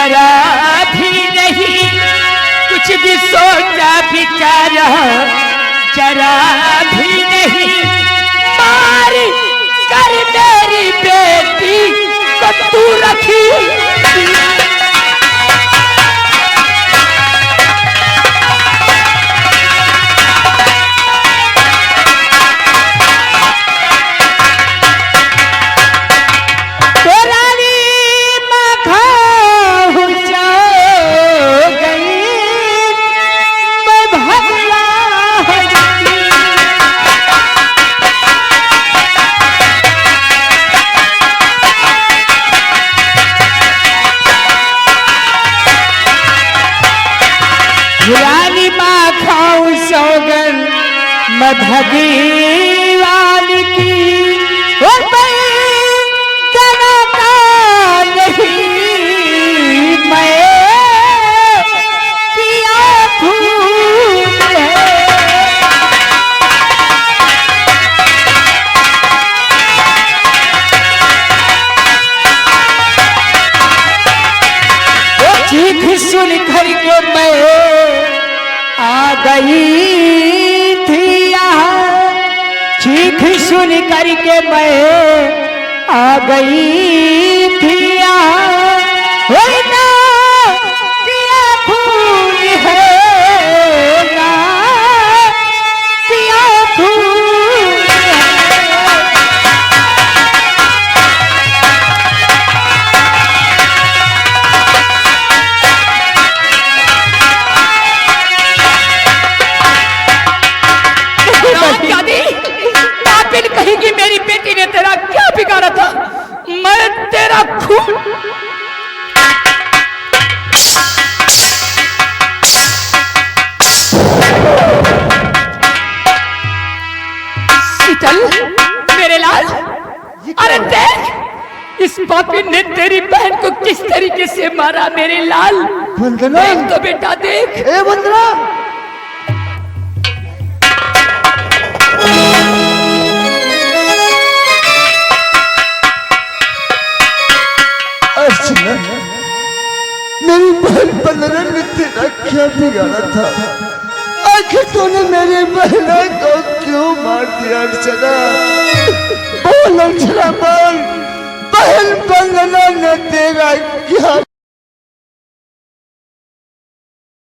जरा भी नहीं कुछ भी सोचा विचारा, जरा भी नहीं मार कर मेरी बेटी को तू रखी। रानी माँ खाऊं सौगन मैं भगवान की, और मैं कहना का नहीं मैं किया भूल है। वो चीख सुन कर के मैं आ गई थी यहाँ, चीख सुन करके मैं आ गई थी यहाँ, ना किया भूल है, ना किया भूल है। कहेगी मेरी बेटी ने तेरा क्या बिगाड़ा था, मैं तेरा खून शीतल मेरे लाल, अरे देख इस पापी ने तेरी बहन को किस तरीके से मारा मेरे लाल। वंदना देख तो बेटा देख। ए वंदना मेरी बहन बलराम ने तेरा क्या बिगाड़ा था, आखिर तूने मेरी बहना को क्यों मार दिया? अर्चना बोल, अर्चना बोल, बहन बलराम ने तेरा क्या